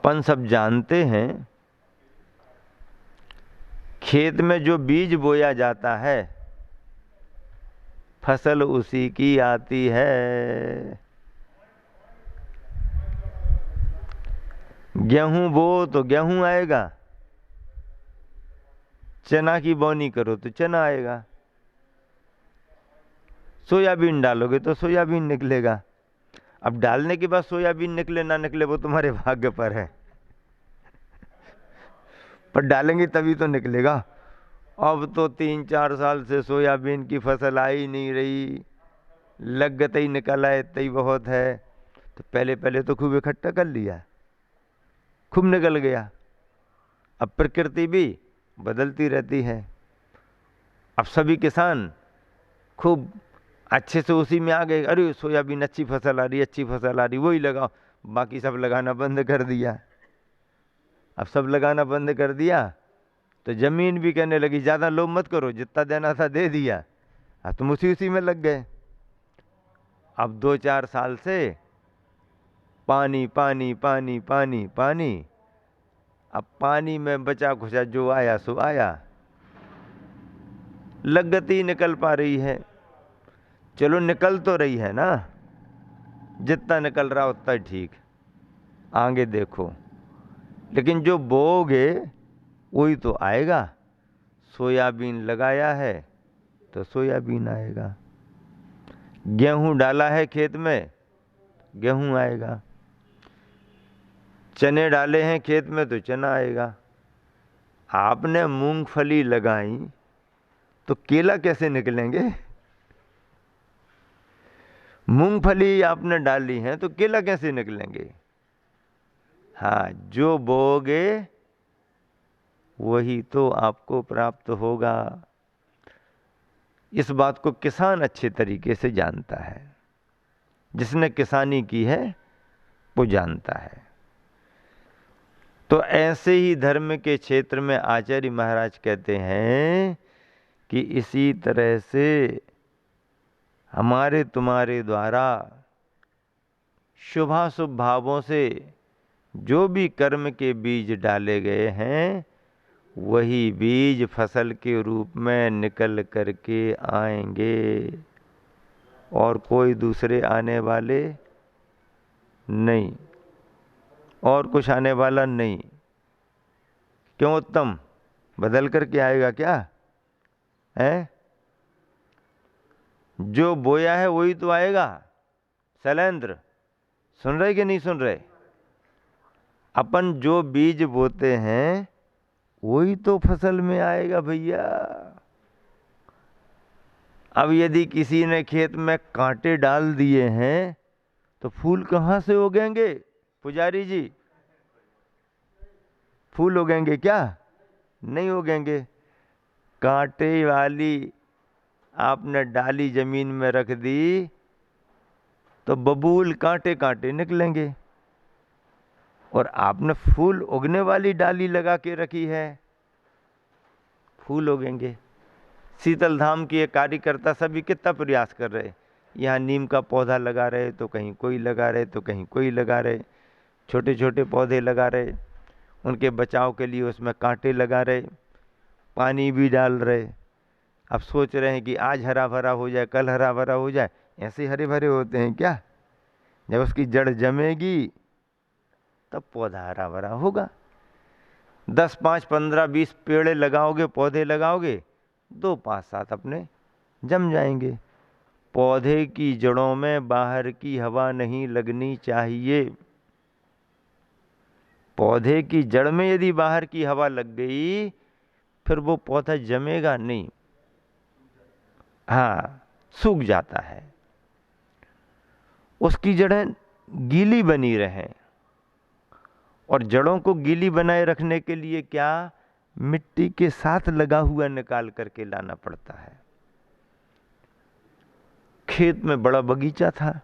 अपन सब जानते हैं खेत में जो बीज बोया जाता है फसल उसी की आती है। गेहूं बो तो गेहूं आएगा, चना की बोनी करो तो चना आएगा, सोयाबीन डालोगे तो सोयाबीन निकलेगा। अब डालने के बाद सोयाबीन निकले ना निकले वो तुम्हारे भाग्य पर है, पर डालेंगे तभी तो निकलेगा। अब तो 3-4 साल से सोयाबीन की फसल आ ही नहीं रही, लग गते ही निकल आए इतना ही बहुत है। तो पहले पहले तो खूब इकट्ठा कर लिया, खूब निकल गया। अब प्रकृति भी बदलती रहती है, अब सभी किसान खूब अच्छे से उसी में आ गए, अरे सोयाबीन अच्छी फसल आ रही, अच्छी फसल आ रही, वही लगाओ। बाकी सब लगाना बंद कर दिया। अब सब लगाना बंद कर दिया तो जमीन भी कहने लगी ज़्यादा लोभ मत करो, जितना देना था दे दिया। अब तुम उसी में लग गए। अब 2-4 साल से पानी पानी पानी पानी पानी, अब पानी में बचा खुचा जो आया सो आया, लगती निकल पा रही है। चलो निकल तो रही है ना, जितना निकल रहा उतना ही ठीक, आगे देखो। लेकिन जो बोओगे वही तो आएगा। सोयाबीन लगाया है तो सोयाबीन आएगा, गेहूं डाला है खेत में गेहूं आएगा, चने डाले हैं खेत में तो चना आएगा। आपने मूंगफली लगाई तो केला कैसे निकलेंगे? मूंगफली आपने डाली है तो केला कैसे निकलेंगे? हाँ, जो बोओगे वही तो आपको प्राप्त होगा। इस बात को किसान अच्छे तरीके से जानता है, जिसने किसानी की है वो जानता है। तो ऐसे ही धर्म के क्षेत्र में आचार्य महाराज कहते हैं कि इसी तरह से हमारे तुम्हारे द्वारा शुभाशुभ भावों से जो भी कर्म के बीज डाले गए हैं वही बीज फसल के रूप में निकल करके आएंगे, और कोई दूसरे आने वाले नहीं, और कुछ आने वाला नहीं। क्यों उत्तम, बदल करके आएगा क्या है? जो बोया है वही तो आएगा। शैलेंद्र सुन रहे कि नहीं सुन रहे? अपन जो बीज बोते हैं वही तो फसल में आएगा भैया। अब यदि किसी ने खेत में कांटे डाल दिए हैं तो फूल कहाँ से उगेंगे पुजारी जी? फूल उगेंगे क्या? नहीं उगेंगे। कांटे वाली आपने डाली जमीन में रख दी तो बबूल कांटे कांटे निकलेंगे, और आपने फूल उगने वाली डाली लगा के रखी है, फूल उगेंगे। शीतल धाम की एक कार्यकर्ता सभी कितना प्रयास कर रहे, यहाँ नीम का पौधा लगा रहे तो कहीं कोई लगा रहे तो कहीं कोई लगा रहे, छोटे छोटे पौधे लगा रहे, उनके बचाव के लिए उसमें कांटे लगा रहे, पानी भी डाल रहे। अब सोच रहे हैं कि आज हरा भरा हो जाए, कल हरा भरा हो जाए। ऐसे हरे भरे होते हैं क्या? जब उसकी जड़ जमेगी तब पौधा हरा भरा होगा। 10, 5, 15, 20 पेड़ लगाओगे, पौधे लगाओगे, 2, 5, 7 अपने जम जाएंगे। पौधे की जड़ों में बाहर की हवा नहीं लगनी चाहिए। पौधे की जड़ में यदि बाहर की हवा लग गई फिर वो पौधा जमेगा नहीं, हाँ सूख जाता है। उसकी जड़ें गीली बनी रहें, और जड़ों को गीली बनाए रखने के लिए क्या, मिट्टी के साथ लगा हुआ निकाल करके लाना पड़ता है। खेत में बड़ा बगीचा था,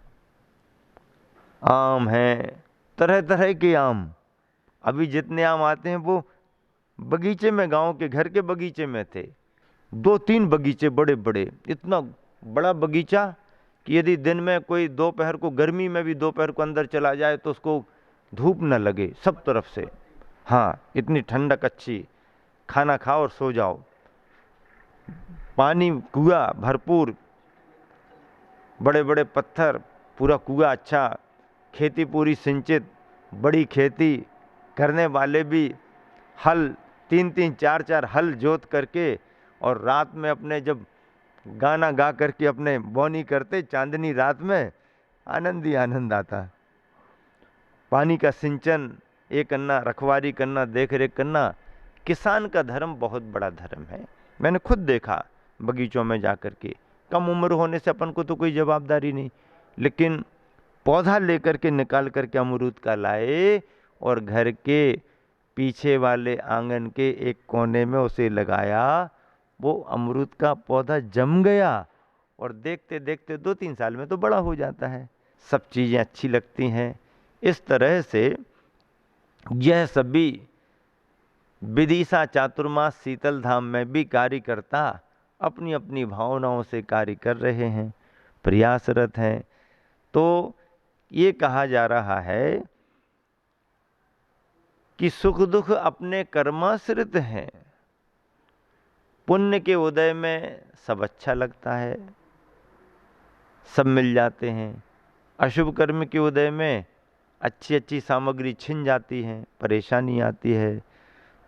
आम हैं, तरह तरह के आम। अभी जितने आम आते हैं वो बगीचे में, गांव के घर के बगीचे में थे। 2-3 बगीचे बड़े बड़े, इतना बड़ा बगीचा कि यदि दिन में कोई दोपहर को, गर्मी में भी दोपहर को अंदर चला जाए तो उसको धूप न लगे सब तरफ से, हाँ इतनी ठंडक अच्छी, खाना खाओ और सो जाओ, पानी कुआं भरपूर, बड़े बड़े पत्थर, पूरा कुआं अच्छा, खेती पूरी सिंचित, बड़ी खेती करने वाले भी हल 3-3 4-4 हल जोत करके, और रात में अपने जब गाना गा करके अपने बोनी करते, चांदनी रात में आनंद ही आनंद आता। पानी का सिंचन ये करना, रखवारी करना, देख रेख करना, किसान का धर्म बहुत बड़ा धर्म है। मैंने खुद देखा बगीचों में जाकर के, कम उम्र होने से अपन को तो कोई जवाबदारी नहीं, लेकिन पौधा लेकर के निकाल करके अमरूद का लाए और घर के पीछे वाले आंगन के एक कोने में उसे लगाया, वो अमरूद का पौधा जम गया और देखते देखते 2-3 साल में तो बड़ा हो जाता है। सब चीज़ें अच्छी लगती हैं। इस तरह से यह सभी विदिशा चातुर्मास शीतल धाम में भी कार्यकर्ता अपनी अपनी भावनाओं से कार्य कर रहे हैं, प्रयासरत हैं। तो ये कहा जा रहा है कि सुख दुख अपने कर्माश्रित हैं। पुण्य के उदय में सब अच्छा लगता है, सब मिल जाते हैं। अशुभ कर्म के उदय में अच्छी अच्छी सामग्री छिन जाती है, परेशानी आती है।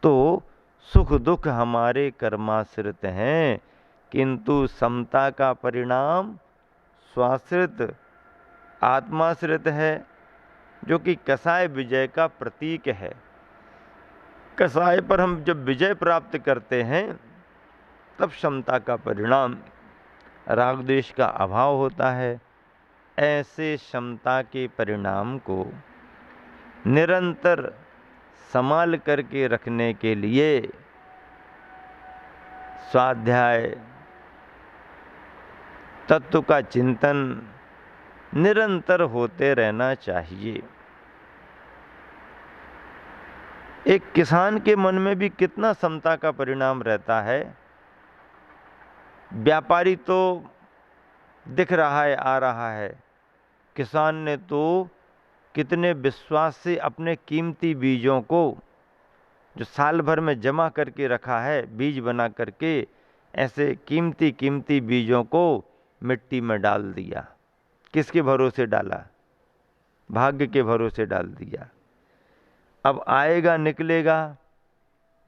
तो सुख दुख हमारे कर्माश्रित हैं, किंतु समता का परिणाम स्वाश्रित आत्माश्रित है, जो कि कसाय विजय का प्रतीक है। कसाय पर हम जब विजय प्राप्त करते हैं तब क्षमता का परिणाम राग द्वेष का अभाव होता है। ऐसे क्षमता के परिणाम को निरंतर संभाल करके रखने के लिए स्वाध्याय, तत्व का चिंतन निरंतर होते रहना चाहिए। एक किसान के मन में भी कितना समता का परिणाम रहता है। व्यापारी तो दिख रहा है, आ रहा है, किसान ने तो कितने विश्वास से अपने कीमती बीजों को, जो साल भर में जमा करके रखा है, बीज बना करके ऐसे कीमती कीमती बीजों को मिट्टी में डाल दिया। किसके भरोसे डाला? भाग्य के भरोसे डाल दिया। अब आएगा, निकलेगा,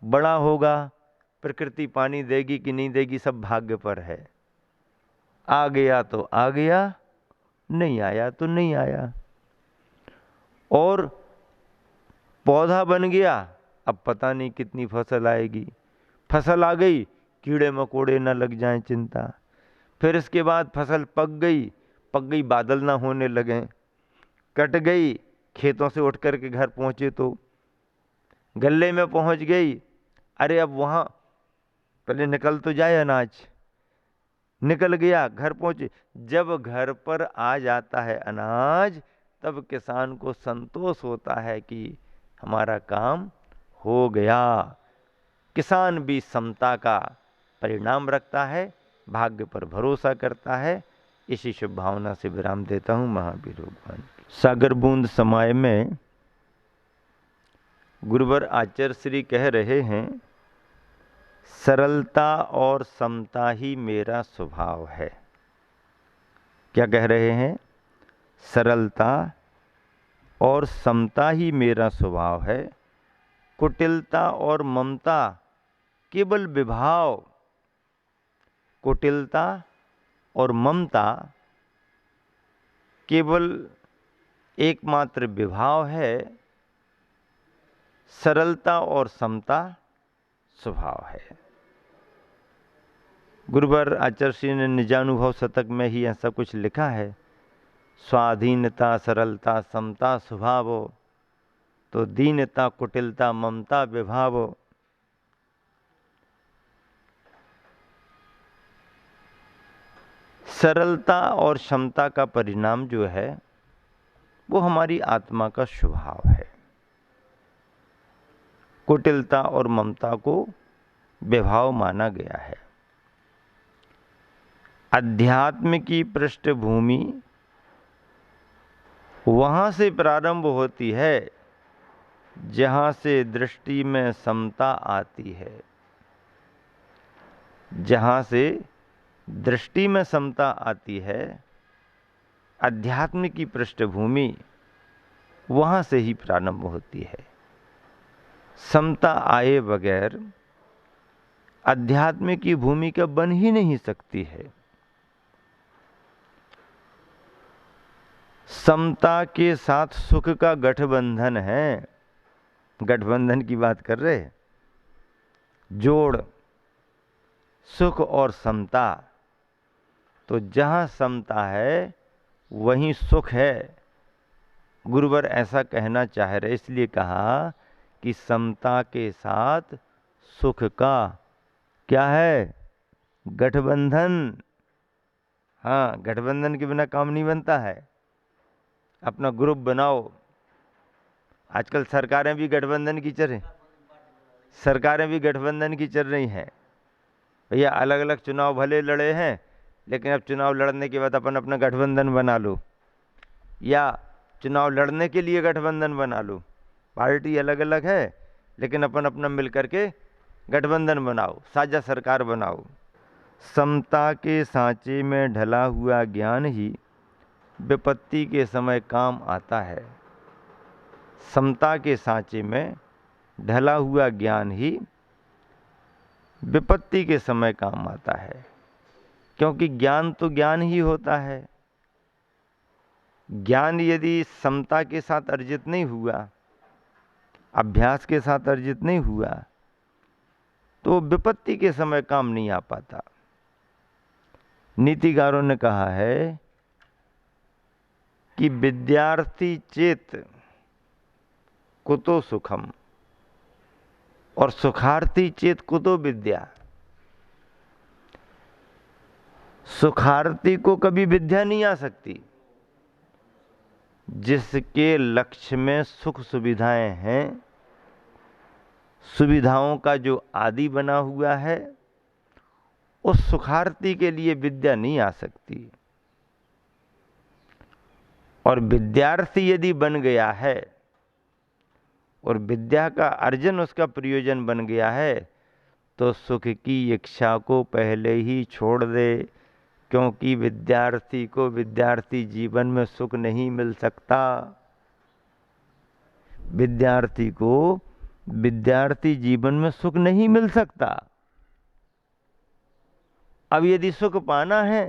बड़ा होगा, प्रकृति पानी देगी कि नहीं देगी सब भाग्य पर है। आ गया तो आ गया, नहीं आया तो नहीं आया। और पौधा बन गया, अब पता नहीं कितनी फसल आएगी। फसल आ गई, कीड़े मकोड़े न लग जाएं, चिंता। फिर इसके बाद फसल पक गई, बादल ना होने लगे, कट गई, खेतों से उठ करके घर पहुंचे तो गले में पहुंच गई। अरे अब वहां पहले निकल तो जाए अनाज, निकल गया, घर पहुंचे। जब घर पर आ जाता है अनाज, तब किसान को संतोष होता है कि हमारा काम हो गया। किसान भी समता का परिणाम रखता है, भाग्य पर भरोसा करता है। इसी शुभ भावना से विराम देता हूँ। महावीर भगवान सागर बूंद समाये में गुरुवर आचार्य श्री कह रहे हैं, सरलता और समता ही मेरा स्वभाव है। क्या कह रहे हैं? सरलता और समता ही मेरा स्वभाव है। कुटिलता और ममता केवल विभाव, कुटिलता और ममता केवल एकमात्र विभाव है, सरलता और समता स्वभाव है। गुरुवर आचार्य श्री ने निजानुभव शतक में ही ऐसा कुछ लिखा है, स्वाधीनता सरलता समता स्वभाव, तो दीनता कुटिलता ममता विभाव। सरलता और क्षमता का परिणाम जो है वो हमारी आत्मा का स्वभाव है। कुटिलता और ममता को विभाव माना गया है। अध्यात्म की पृष्ठभूमि वहां से प्रारंभ होती है जहाँ से दृष्टि में समता आती है, जहाँ से दृष्टि में समता आती है, अध्यात्म की पृष्ठभूमि वहाँ से ही प्रारंभ होती है। समता आए बगैर अध्यात्म की भूमिका बन ही नहीं सकती है। समता के साथ सुख का गठबंधन है, गठबंधन की बात कर रहे, जोड़, सुख और समता। तो जहाँ समता है वहीं सुख है। गुरुवर ऐसा कहना चाह रहे, इसलिए कहा कि समता के साथ सुख का क्या है, गठबंधन। हाँ, गठबंधन के बिना काम नहीं बनता है। अपना ग्रुप बनाओ। आजकल सरकारें भी गठबंधन की चल रही, सरकारें भी गठबंधन की चल रही हैं। भैया अलग अलग चुनाव भले लड़े हैं, लेकिन अब चुनाव लड़ने के बाद अपन अपना गठबंधन बना लो, या चुनाव लड़ने के लिए गठबंधन बना लो। पार्टी अलग अलग है, लेकिन अपन अपना मिल करके गठबंधन बनाओ, साझा सरकार बनाओ। समता के सांचे में ढला हुआ ज्ञान ही विपत्ति के समय काम आता है। समता के सांचे में ढला हुआ ज्ञान ही विपत्ति के समय काम आता है, क्योंकि ज्ञान तो ज्ञान ही होता है। ज्ञान यदि समता के साथ अर्जित नहीं हुआ, अभ्यास के साथ अर्जित नहीं हुआ, तो विपत्ति के समय काम नहीं आ पाता। नीतिकारों ने कहा है कि विद्यार्थी चेत कुतो सुखम और सुखार्थी चेत कुतो विद्या। सुखार्थी को कभी विद्या नहीं आ सकती। जिसके लक्ष्य में सुख सुविधाएं हैं, सुविधाओं का जो आदि बना हुआ है, उस सुखार्थी के लिए विद्या नहीं आ सकती। और विद्यार्थी यदि बन गया है और विद्या का अर्जन उसका प्रयोजन बन गया है, तो सुख की इच्छा को पहले ही छोड़ दे, क्योंकि विद्यार्थी को विद्यार्थी जीवन में सुख नहीं मिल सकता। विद्यार्थी को विद्यार्थी जीवन में सुख नहीं मिल सकता। अब यदि सुख पाना है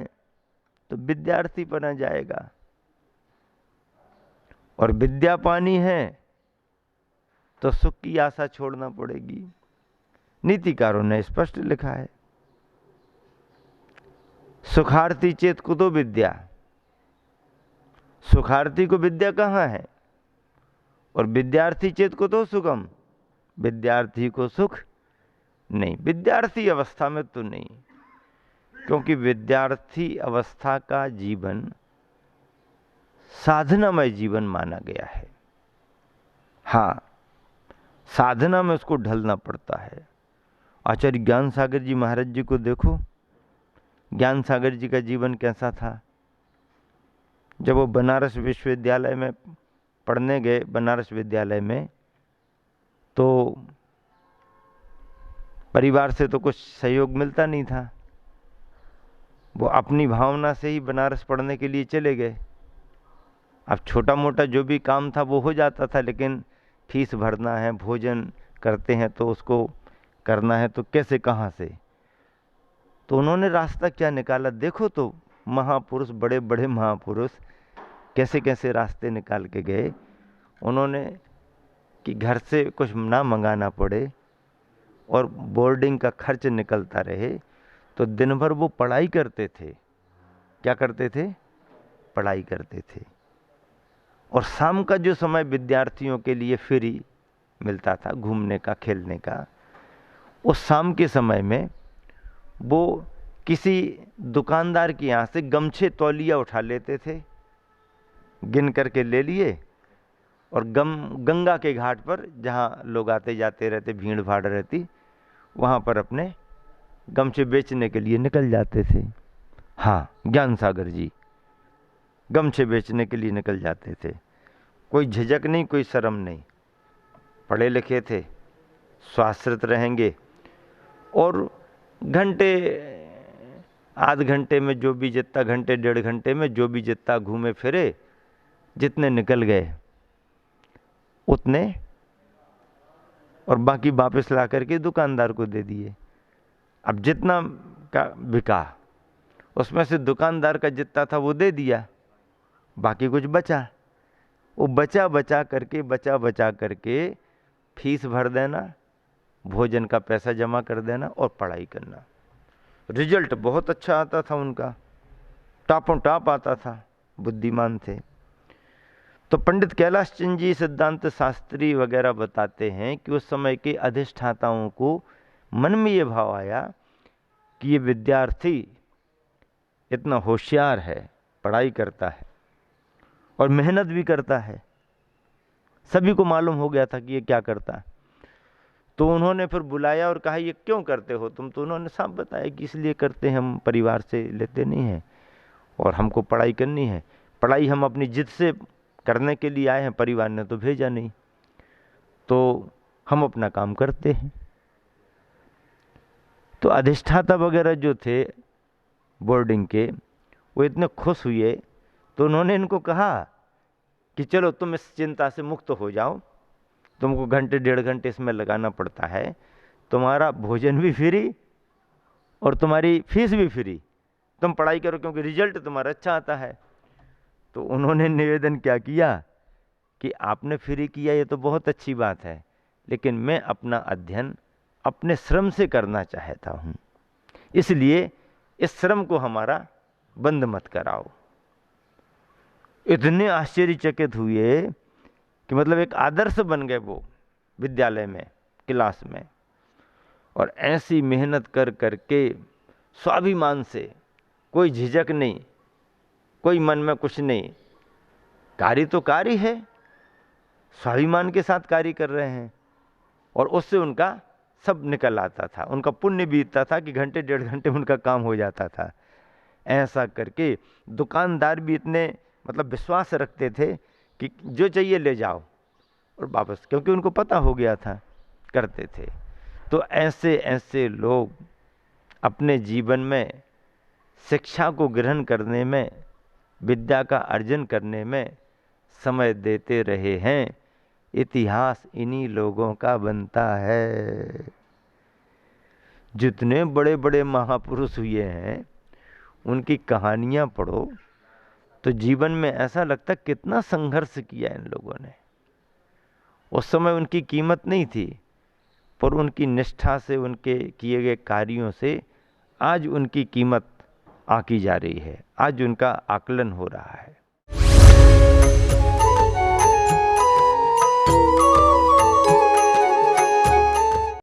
तो विद्यार्थी बना जाएगा, और विद्या पानी है तो सुख की आशा छोड़ना पड़ेगी। नीतिकारों ने स्पष्ट लिखा है, सुखार्थी चेत कुतो विद्या। सुखार्थी को विद्या कहाँ है, और विद्यार्थी चेत कुतो सुखम। विद्यार्थी को सुख नहीं, विद्यार्थी अवस्था में तो नहीं, क्योंकि विद्यार्थी अवस्था का जीवन साधनामय जीवन माना गया है। हाँ, साधना में उसको ढलना पड़ता है। आचार्य ज्ञान सागर जी महाराज जी को देखो, ज्ञान सागर जी का जीवन कैसा था। जब वो बनारस विश्वविद्यालय में पढ़ने गए, बनारस विद्यालय में, तो परिवार से तो कुछ सहयोग मिलता नहीं था। वो अपनी भावना से ही बनारस पढ़ने के लिए चले गए। अब छोटा मोटा जो भी काम था वो हो जाता था, लेकिन फीस भरना है, भोजन करते हैं तो उसको करना है, तो कैसे कहाँ से। तो उन्होंने रास्ता क्या निकाला, देखो तो महापुरुष, बड़े बड़े महापुरुष कैसे कैसे रास्ते निकाल के गए उन्होंने, कि घर से कुछ ना मंगाना पड़े और बोर्डिंग का खर्च निकलता रहे। तो दिन भर वो पढ़ाई करते थे। क्या करते थे? पढ़ाई करते थे। और शाम का जो समय विद्यार्थियों के लिए फ्री मिलता था घूमने का, खेलने का, उस शाम के समय में वो किसी दुकानदार के यहाँ से गमछे तौलिया उठा लेते थे, गिन करके ले लिए, और गंगा के घाट पर जहाँ लोग आते जाते रहते, भीड़ भाड़ रहती, वहाँ पर अपने गमछे बेचने के लिए निकल जाते थे। हाँ, ज्ञान सागर जी गमछे बेचने के लिए निकल जाते थे। कोई झिझक नहीं, कोई शर्म नहीं। पढ़े लिखे थे, स्वाश्रित रहेंगे और घंटे आध घंटे में जो भी जितना, घंटे डेढ़ घंटे में जो भी जितना घूमे फिरे, जितने निकल गए उतने, और बाकी वापस ला करके दुकानदार को दे दिए। अब जितना का बिका उसमें से दुकानदार का जितना था वो दे दिया, बाकी कुछ बचा। वो बचा बचा करके फीस भर देना, भोजन का पैसा जमा कर देना और पढ़ाई करना। रिजल्ट बहुत अच्छा आता था उनका, टॉपों टॉप आता था, बुद्धिमान थे। तो पंडित कैलाश चंद जी, सिद्धांत शास्त्री वगैरह बताते हैं कि उस समय के अधिष्ठाताओं को मन में ये भाव आया कि ये विद्यार्थी इतना होशियार है, पढ़ाई करता है और मेहनत भी करता है। सभी को मालूम हो गया था कि ये क्या करता है। तो उन्होंने फिर बुलाया और कहा ये क्यों करते हो तुम? तो उन्होंने साफ बताया कि इसलिए करते हैं, हम परिवार से लेते नहीं हैं और हमको पढ़ाई करनी है। पढ़ाई हम अपनी जिद से करने के लिए आए हैं, परिवार ने तो भेजा नहीं, तो हम अपना काम करते हैं। तो अधिष्ठाता वगैरह जो थे बोर्डिंग के, वो इतने खुश हुए तो उन्होंने इनको कहा कि चलो तुम इस चिंता से मुक्त हो जाओ, तुमको घंटे डेढ़ घंटे इसमें लगाना पड़ता है, तुम्हारा भोजन भी फ्री और तुम्हारी फीस भी फ्री, तुम पढ़ाई करो क्योंकि रिजल्ट तुम्हारा अच्छा आता है। तो उन्होंने निवेदन क्या किया कि आपने फ्री किया ये तो बहुत अच्छी बात है, लेकिन मैं अपना अध्ययन अपने श्रम से करना चाहता हूँ, इसलिए इस श्रम को हमारा बंद मत कराओ। इतने आश्चर्यचकित हुए कि मतलब एक आदर्श बन गए वो विद्यालय में, क्लास में। और ऐसी मेहनत कर करके स्वाभिमान से, कोई झिझक नहीं, कोई मन में कुछ नहीं, कार्य तो कार्य है, स्वाभिमान के साथ कार्य कर रहे हैं और उससे उनका सब निकल आता था, उनका पुण्य बीतता था कि घंटे डेढ़ घंटे उनका काम हो जाता था। ऐसा करके दुकानदार भी इतने मतलब विश्वास रखते थे कि जो चाहिए ले जाओ और वापस, क्योंकि उनको पता हो गया था, करते थे। तो ऐसे ऐसे लोग अपने जीवन में शिक्षा को ग्रहण करने में, विद्या का अर्जन करने में समय देते रहे हैं। इतिहास इन्हीं लोगों का बनता है। जितने बड़े बड़े महापुरुष हुए हैं उनकी कहानियां पढ़ो तो जीवन में ऐसा लगता कितना संघर्ष किया इन लोगों ने। उस समय उनकी कीमत नहीं थी, पर उनकी निष्ठा से, उनके किए गए कार्यों से आज उनकी कीमत आंकी जा रही है, आज उनका आकलन हो रहा है।